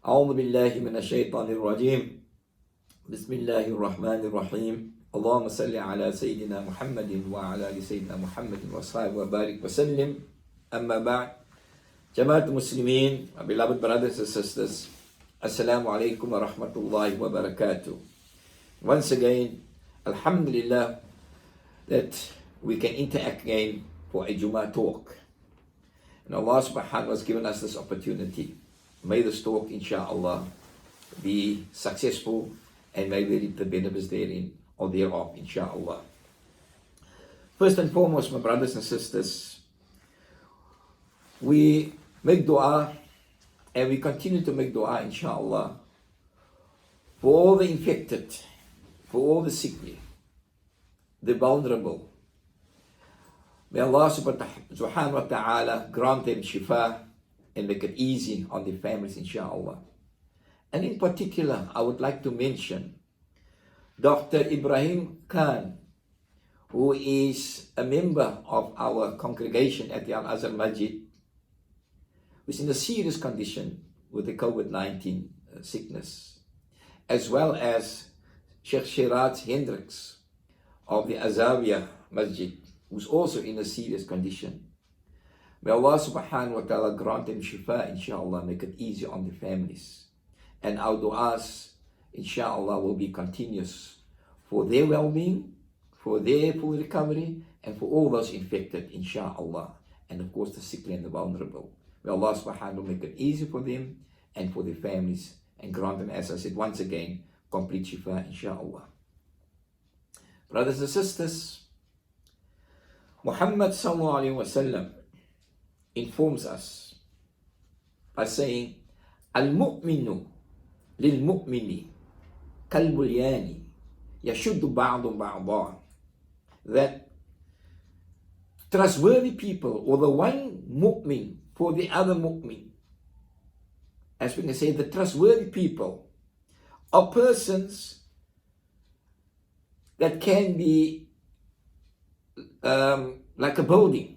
أعوذ بالله من الشيطان الرجيم بسم الله الرحمن الرحيم اللهم صل على سيدنا محمد وعلى آل سيدنا محمد وصحبه وبارك وسلم أما بعد Jamaat Muslimin, my beloved brothers and sisters, Assalamu alaikum wa rahmatullahi wa barakatuh. Once again, Alhamdulillah that we can interact again for a Jummah talk. And Allah subhanahu wa ta'ala has given us this opportunity. May this talk, inshaAllah, be successful and may we reap the benefits therein or thereof, inshaAllah. First and foremost, my brothers and sisters, we make dua and we continue to make dua, inshaAllah, for all the infected, for all the sickly, the vulnerable. May Allah subhanahu wa ta'ala grant them shifa and make it easy on their families, inshaAllah. And in particular, I would like to mention Dr. Ibrahim Khan, who is a member of our congregation at the Azhar Mosque, who's in a serious condition with the COVID-19 sickness, as well as Sheikh Shiraz Hendricks of the Azhar Mosque, who's also in a serious condition. May Allah subhanahu wa ta'ala grant them shifa, inshaAllah, make it easy on the families. And our du'as, inshaAllah, will be continuous for their well-being, for their full recovery, and for all those infected, inshaAllah, and of course the sickly and the vulnerable. May Allah subhanahu wa ta'ala make it easy for them and for their families, and grant them, as I said once again, complete shifa, inshaAllah. Brothers and sisters, Muhammad sallallahu alayhi wa sallam informs us by saying, Al-mu'minu lil-mu'mini kal-bulyani yashuddu ba'du ba'da, that trustworthy people, or the one mu'min for the other mu'min, as we can say, the trustworthy people are persons that can be like a building.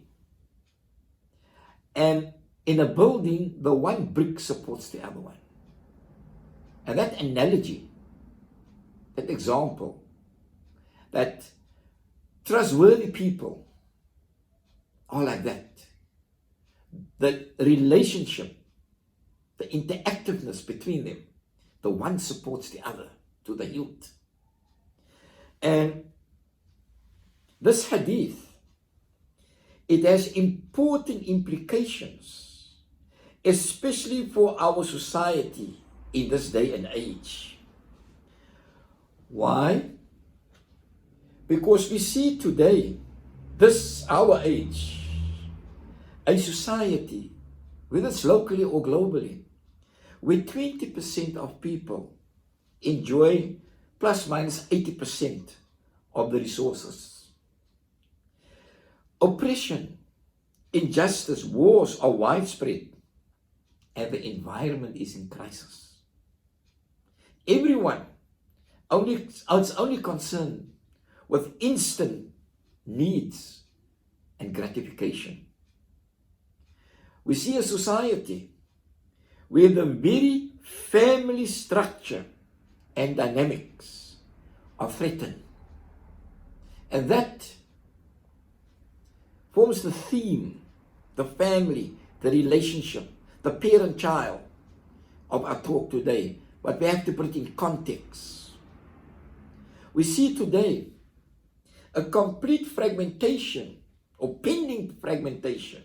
And in a building, the one brick supports the other one. And that analogy, that example, that trustworthy people are like that. The relationship, the interactiveness between them, the one supports the other to the hilt. And this hadith, it has important implications, especially for our society in this day and age. Why? Because we see today, this our age, a society, whether it's locally or globally, where 20% of people enjoy plus minus 80% of the resources. Oppression, injustice, wars are widespread, and the environment is in crisis. Everyone is only concerned with instant needs and gratification. We see a society where the very family structure and dynamics are threatened. And that forms the theme, the family, the relationship, the parent-child of our talk today. But we have to put it in context. We see today a complete fragmentation or pending fragmentation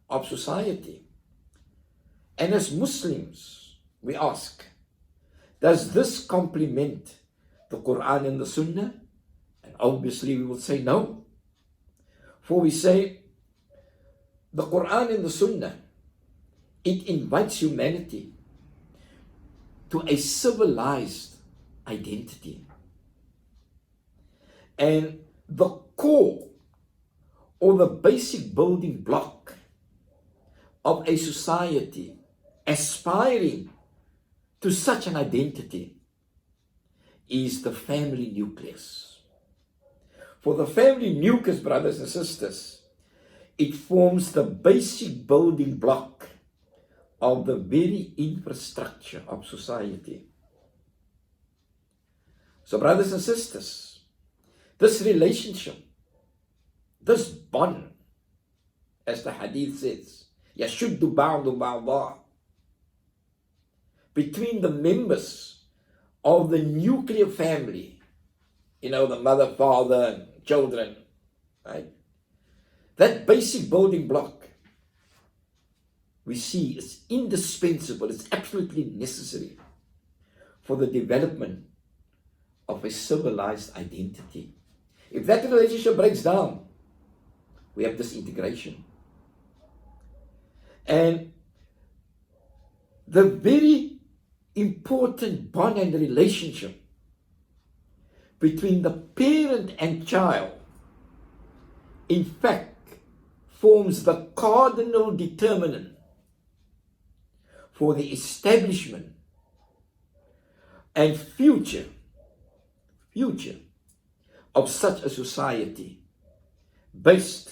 of society. And as Muslims, we ask, does this complement the Quran and the Sunnah? And obviously we will say no. For we say, the Quran and the Sunnah, it invites humanity to a civilized identity. And the core, or the basic building block of a society aspiring to such an identity is the family nucleus. For the family nucleus, brothers and sisters, it forms the basic building block of the very infrastructure of society. So, brothers and sisters, this relationship, this bond, as the hadith says, يَشُدُّ بَعْضُ بَعْضًا, between the members of the nuclear family, the mother, father, and children, right? That basic building block, we see, is indispensable, it's absolutely necessary for the development of a civilized identity. If that relationship breaks down, we have disintegration. And the very important bond and relationship between the parent and child, in fact, forms the cardinal determinant for the establishment and future of such a society based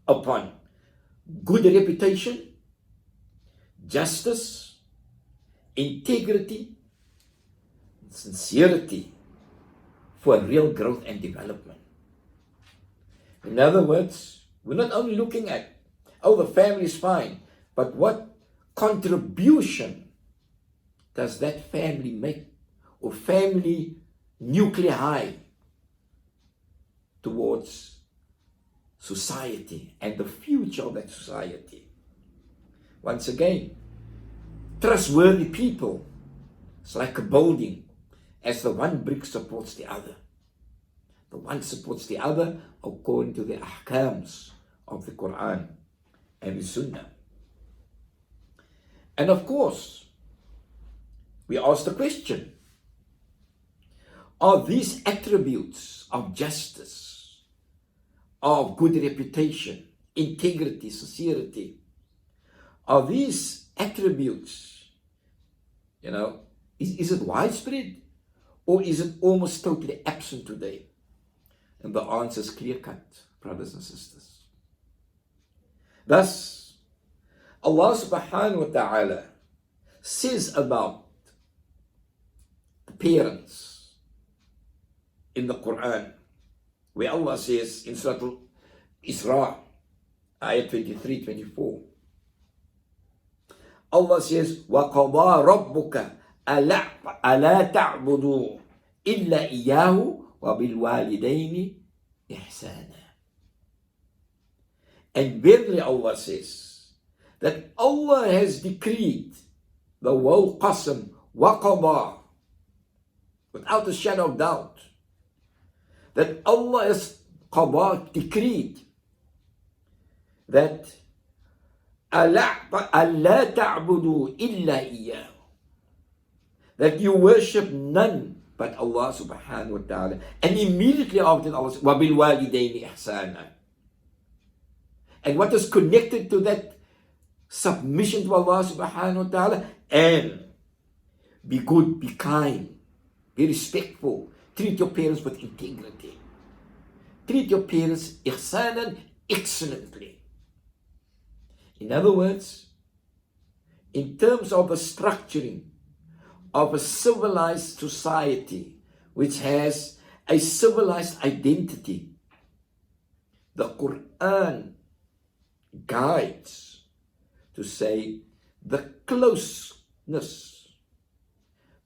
upon good reputation, justice, integrity, sincerity for real growth and development. In other words, we're not only looking at, the family is fine, but what contribution does that family make, or family nuclei, towards society and the future of that society? Once again, trustworthy people, it's like a building. As the one brick supports the other, the one supports the other according to the ahkams of the Quran and the Sunnah. And of course, we ask the question, are these attributes of justice, of good reputation, integrity, sincerity, are these attributes, is it widespread, or is it almost totally absent today? And the answer is clear-cut, brothers and sisters. Thus, Allah subhanahu wa ta'ala says about the parents in the Quran, where Allah says in Surah Al-Isra, ayat 23-24, Allah says, وَقَضَى رَبُّكَ أَلَا تَعْبُدُوا إِلَّا إِيَّاهُ وَبِالْوَالِدَيْنِ إِحْسَانًا. And verily Allah says that Allah has decreed the whole qasam, وَقَضَى, without a shadow of doubt, that Allah has decreed that أَلَّا تَعْبُدُوا إِلَّا إِيَّاهُ, that you worship none but Allah subhanahu wa ta'ala. And immediately after Allah says, وَبِالْوَالِدَيْنِ إِحْسَانًا. And what is connected to that submission to Allah subhanahu wa ta'ala? And be good, be kind, be respectful, treat your parents with integrity. Treat your parents ihsanan, excellently. In other words, in terms of the structuring of a civilized society which has a civilized identity, the Quran guides to say the closeness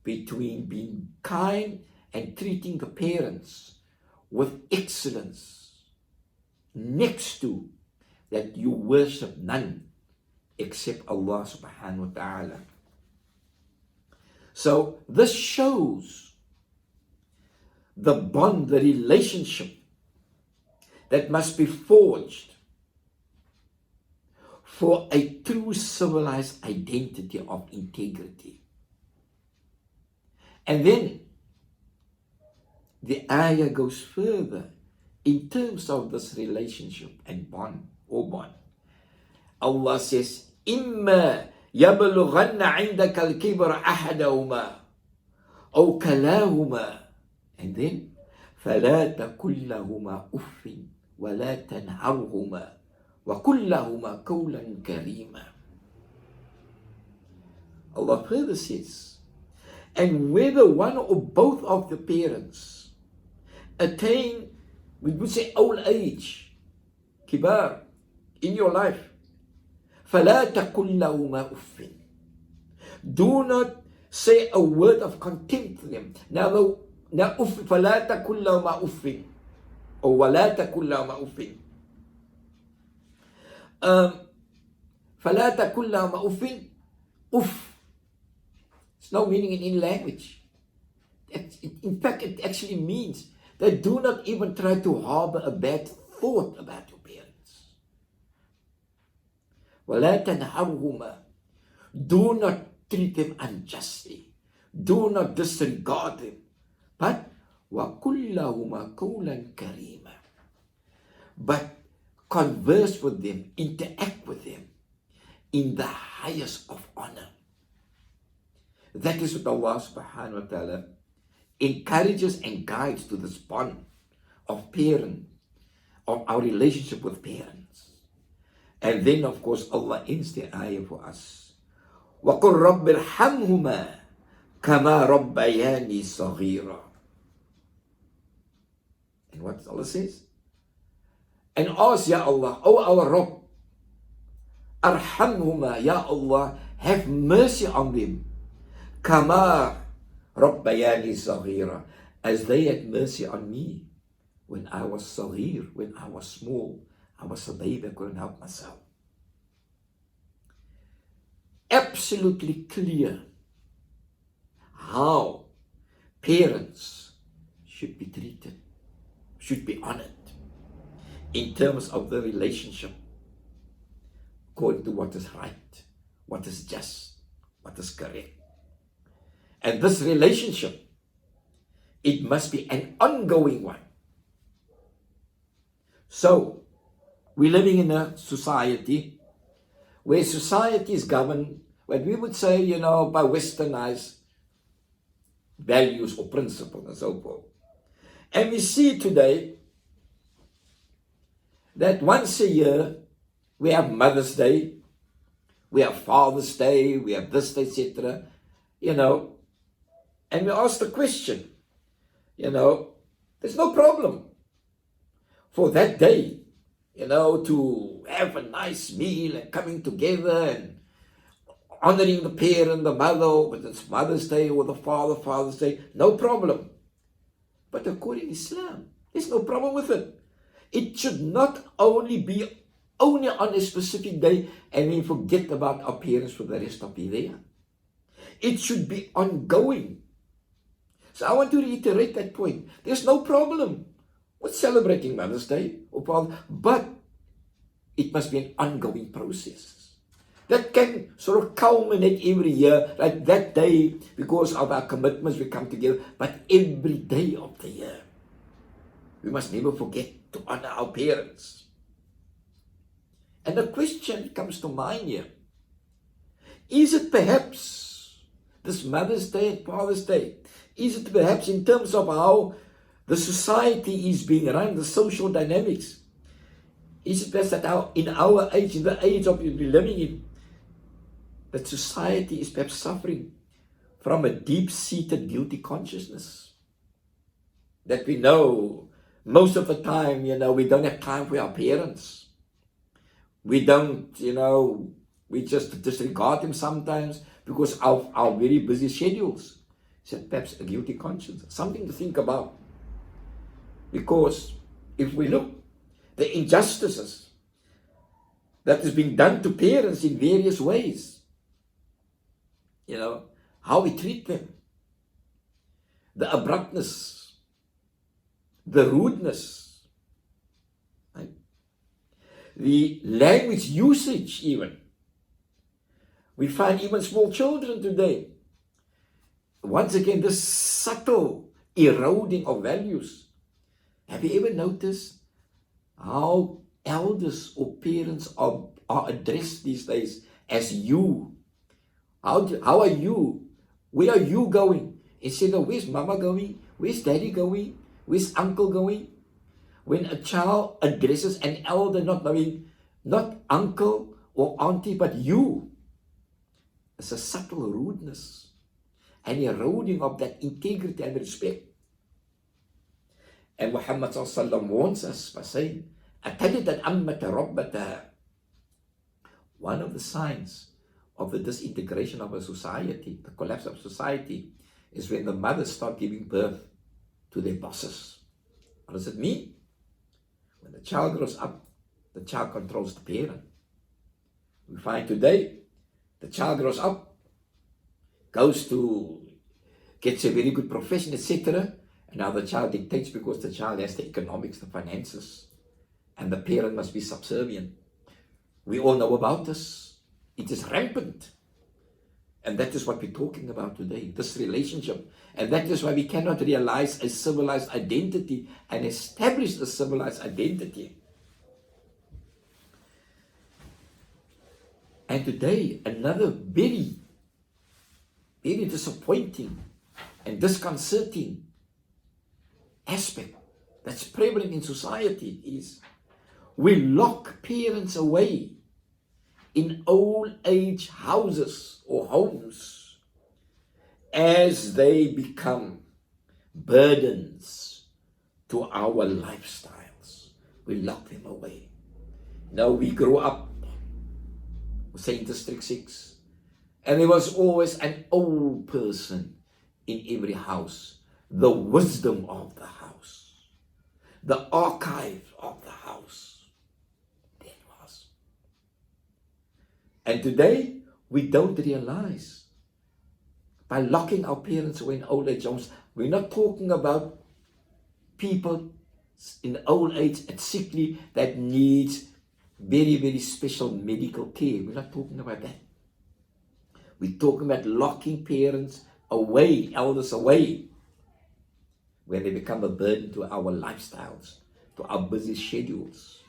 between being kind and treating the parents with excellence, next to that you worship none except Allah subhanahu wa ta'ala. So this shows the bond, the relationship that must be forged for a true civilized identity of integrity. And then the ayah goes further in terms of this relationship and bond, or bond. Allah says, إِمَّا يَبْلُغَنَّ عِنْدَكَ الْكِبْرَ أَحَدَهُمَا أَوْ كَلَاهُمَا, and then فَلَا تَقُلْ لَهُمَا أُفٍّ وَلَا تَنْهَرْهُمَا وَقُلْ لَهُمَا قَوْلًا كَرِيمًا. Allah further says, and whether one or both of the parents attain, we would say, old age, kibar, in your life, فَلَا تَقُلْ لَهُمَا أُفٍّ. Do not say a word of contempt to them. Now, فَلَا تَقُلْ لَهُمَا أُفٍّ, or وَلَا تَقُلْ لَهُمَا أُفٍّ. فَلَا تَقُلْ لَهُمَا أُفٍّ. Uff. It's no meaning in any language. In fact, it actually means that do not even try to harbor a bad thought about your parents. وَلَا تَنْهَرْهُمَا. Do not treat them unjustly. Do not disregard them. But وَقُلْ لَهُمَا قَوْلًا كَرِيمًا. But converse with them, interact with them in the highest of honor. That is what Allah subhanahu wa ta'ala encourages and guides to this bond of parent, of our relationship with parents. And then of course Allah ends the ayah for us. وَقُلْ رَبِّ ارْحَمْهُمَا كَمَا رَبَّيَانِي صَغِيرًا. And what Allah says? And ask, Ya Allah, O our Rabb, arhamhuma, Ya Allah, have mercy on them. Kama rabbayani saghira, as they had mercy on me when I was saghir, when I was small, I was a baby, I couldn't help myself. Absolutely clear how parents should be treated, should be honored in terms of the relationship, according to what is right, what is just, what is correct. And this relationship, it must be an ongoing one. So, we're living in a society where society is governed, what we would say, by westernized values or principles and so forth. And we see today that once a year, we have Mother's Day, we have Father's Day, we have this, etc., and we ask the question, there's no problem for that day, to have a nice meal and coming together and honoring the parent, the mother, whether it's Mother's Day or the Father's Day, no problem. But according to Islam, there's no problem with it. It should not only be only on a specific day and we forget about our parents for the rest of the year. It should be ongoing. So I want to reiterate that point. There's no problem with celebrating Mother's Day or Father, but it must be an ongoing process. That can sort of culminate every year, like that day, because of our commitments we come together, but every day of the year. We must never forget to honor our parents. And the question comes to mind here. Is it perhaps this Mother's Day and Father's Day, is it perhaps in terms of how the society is being run, the social dynamics, is it perhaps that in our age, in the age of we're living in, that society is perhaps suffering from a deep-seated guilty consciousness? That we know most of the time, we don't have time for our parents. We don't, we just disregard them sometimes because of our very busy schedules. So perhaps a guilty conscience, something to think about. Because if we look, the injustices that is being done to parents in various ways, how we treat them, the abruptness, the rudeness, right? The language usage even. We find even small children today, once again, this subtle eroding of values. Have you ever noticed how elders or parents are addressed these days as you? How are you? Where are you going? Instead of where's mama going? Where's daddy going? Where's uncle going? When a child addresses an elder, not uncle or auntie, but you, is a subtle rudeness and eroding of that integrity and respect. And Muhammad sallallahu warns us by saying, أَتَلِدَ الْأَمَّةَ رَبَّتَهَا. One of the signs of the disintegration of a society, the collapse of society, is when the mothers start giving birth to their bosses. What does it mean? When the child grows up, the child controls the parent. We find today, the child grows up, gets a very good profession, etc. And now the child dictates because the child has the economics, the finances, and the parent must be subservient. We all know about this. It is rampant. And that is what we're talking about today, this relationship. And that is why we cannot realize a civilized identity and establish a civilized identity. And today, another very, very disappointing and disconcerting aspect that's prevalent in society is we lock parents away in old age houses or homes as they become burdens to our lifestyles. We lock them away. Now we grow up, say in District 6, and there was always an old person in every house, the wisdom of the house, the archive of the house. There it was. And today, we don't realize, by locking our parents away in old age homes, we're not talking about people in old age and sickly that needs very, very special medical care. We're not talking about that. We're talking about locking parents away, elders away, when they become a burden to our lifestyles, to our busy schedules.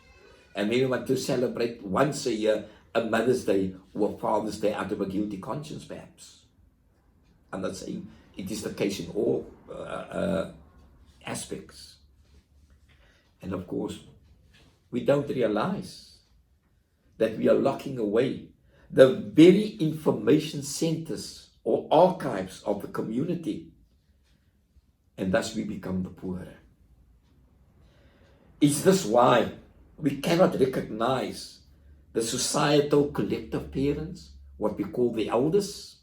And maybe we want to celebrate once a year a Mother's Day or a Father's Day out of a guilty conscience, perhaps. I'm not saying it is the case in all aspects. And of course, we don't realize that we are locking away the very information centers or archives of the community, and thus we become the poorer. Is this why we cannot recognize the societal collective parents, what we call the elders?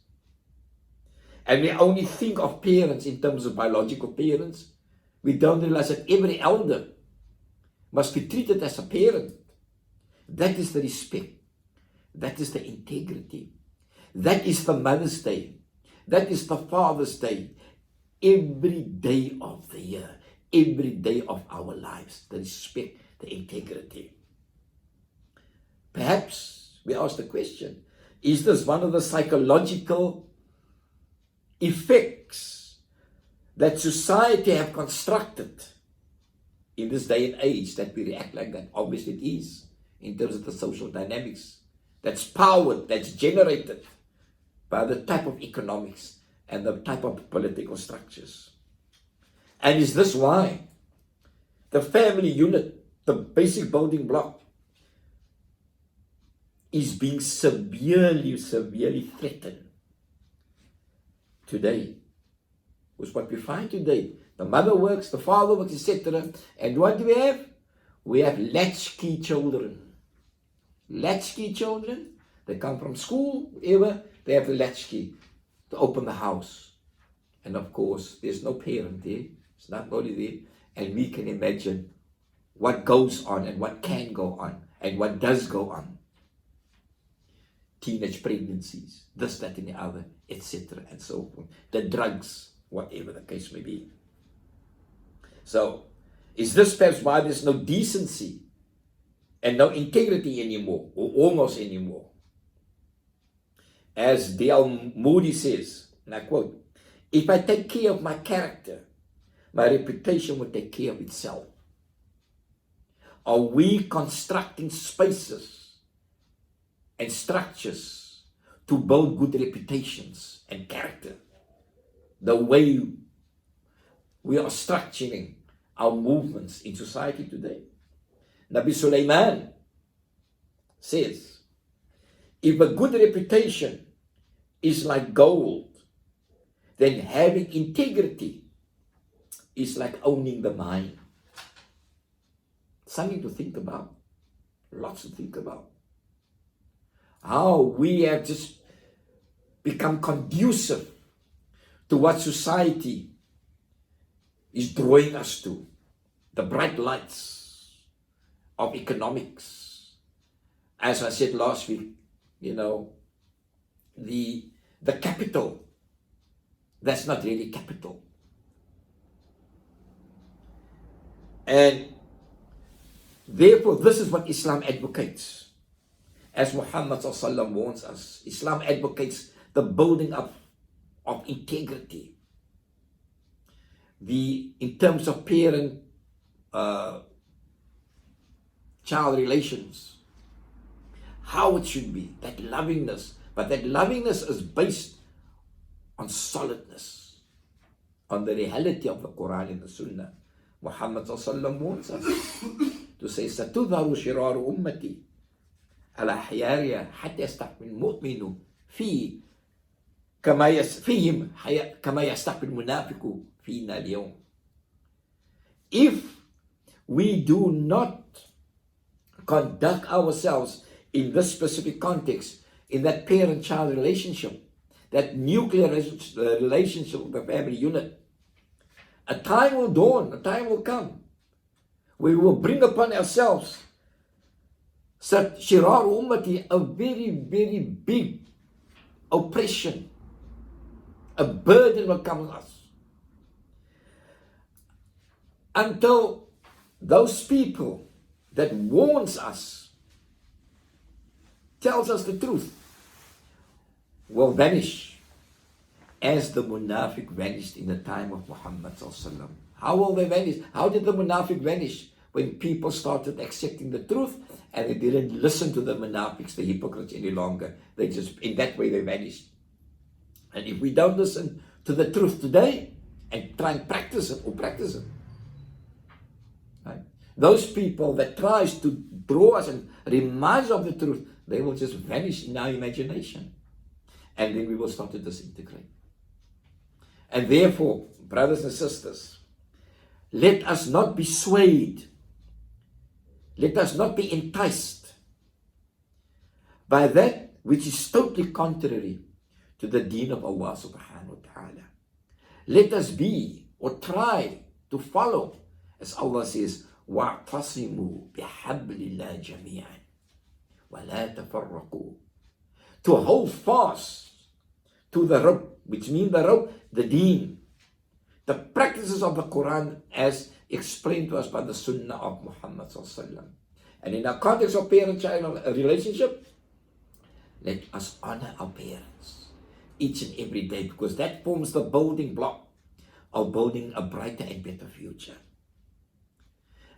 And we only think of parents in terms of biological parents. We don't realize that every elder must be treated as a parent. That is the respect. That is the integrity. That is the Mother's Day. That is the Father's Day. Every day of the year, every day of our lives, the respect, the integrity. Perhaps we ask the question, is this one of the psychological effects that society have constructed in this day and age that we react like that? Obviously it is, in terms of the social dynamics that's powered, that's generated by the type of economics and the type of political structures. And is this why the family unit, the basic building block, is being severely threatened today? With what we find today, the mother works, the father works, etc. And what do we have? We have latchkey children. Latchkey children, they come from school, whatever, they have the latchkey to open the house. And of course, there's no parent there, it's not nobody there, and we can imagine what goes on and what can go on and what does go on. Teenage pregnancies, this, that, and the other, etc. and so forth. The drugs, whatever the case may be. So, is this perhaps why there's no decency and no integrity anymore, or almost anymore? As D.L. Moody says, and I quote, "If I take care of my character, my reputation will take care of itself." Are we constructing spaces and structures to build good reputations and character? The way we are structuring our movements in society today. Nabi Sulaiman says, if a good reputation is like gold, then having integrity is like owning the mine. Something to think about. Lots to think about. How we have just become conducive to what society is drawing us to. The bright lights of economics. As I said last week, the capital, that's not really capital. And therefore, this is what Islam advocates. As Muhammad ﷺ warns us, Islam advocates the building up of integrity. In terms of parent-child relations, how it should be, that lovingness. But that lovingness is based on solidness, on the reality of the Quran and the Sunnah. Muhammad ﷺ warns us to say, سَتُظْهَرُ شِرَارُ أُمَّتِي على حيارها حتى يستحمل المؤمن فيهم كما يستحمل المنافق فينا اليوم. If we do not conduct ourselves in this specific context, in that parent-child relationship, that nuclear relationship with the family unit, a time will dawn, a time will come, we will bring upon ourselves shirar ummati, a very, very big oppression, a burden will come on us. Until those people that warns us, tells us the truth, will vanish as the munafiq vanished in the time of Muhammad ﷺ. How will they vanish? How did the munafiq vanish? When people started accepting the truth and they didn't listen to the munafiqs, the hypocrites any longer. They just, in that way, they vanished. And if we don't listen to the truth today and try and practice it, right? Those people that tries to draw us and remind us of the truth, they will just vanish in our imagination. And then we will start to disintegrate. And therefore, brothers and sisters, let us not be swayed. Let us not be enticed by that which is totally contrary to the deen of Allah subhanahu wa ta'ala. Let us be or try to follow, as Allah says, وَاعْتَصِمُوا بِحَبْلِ اللَّهِ جَمِيعًا وَلَا تَفَرَّقُوا. To hold fast to the rope, which means the rope, the deen, the practices of the Quran as explained to us by the Sunnah of Muhammad ﷺ. And in our context of parent-child relationship, let us honor our parents each and every day, because that forms the building block of building a brighter and better future.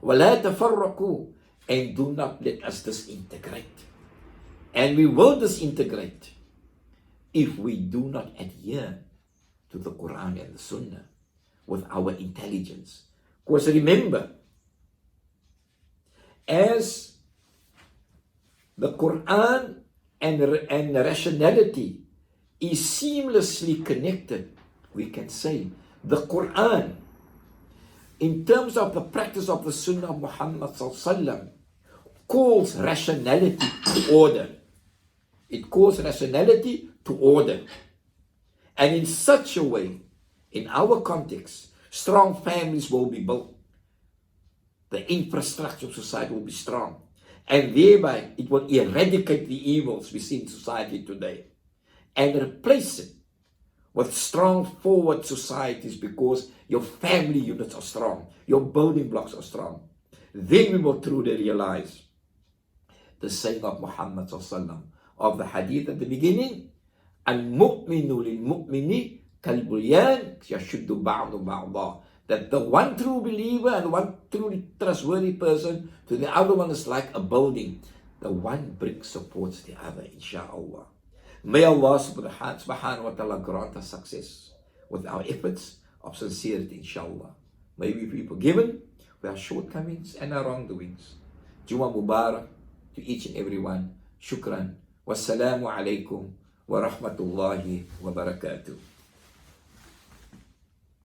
وَلَا تَفَرَّقُوا. And do not let us disintegrate. And we will disintegrate if we do not adhere to the Quran and the Sunnah with our intelligence. Because remember, as the Quran and rationality is seamlessly connected, we can say the Quran, in terms of the practice of the Sunnah of Muhammad ﷺ, calls rationality to order. It calls rationality to order. And in such a way, in our context, strong families will be built. The infrastructure of society will be strong. And thereby, it will eradicate the evils we see in society today and replace it with strong forward societies, because your family units are strong, your building blocks are strong. Then we will truly realize the saying of Muhammad ﷺ, of the hadith at the beginning, Al-mu'minu lil-mu'mini kal-bunyan yashuddu ba'du ba'da. That the one true believer and one truly trustworthy person to the other one is like a building. The one brick supports the other, insha'Allah. May Allah subhanahu wa ta'ala grant us success with our efforts of sincerity, inshallah. May we be forgiven for our shortcomings and our wrongdoings. Jummah Mubarak to each and every one. Shukran. Wassalamu alaikum wa rahmatullahi wa barakatuh.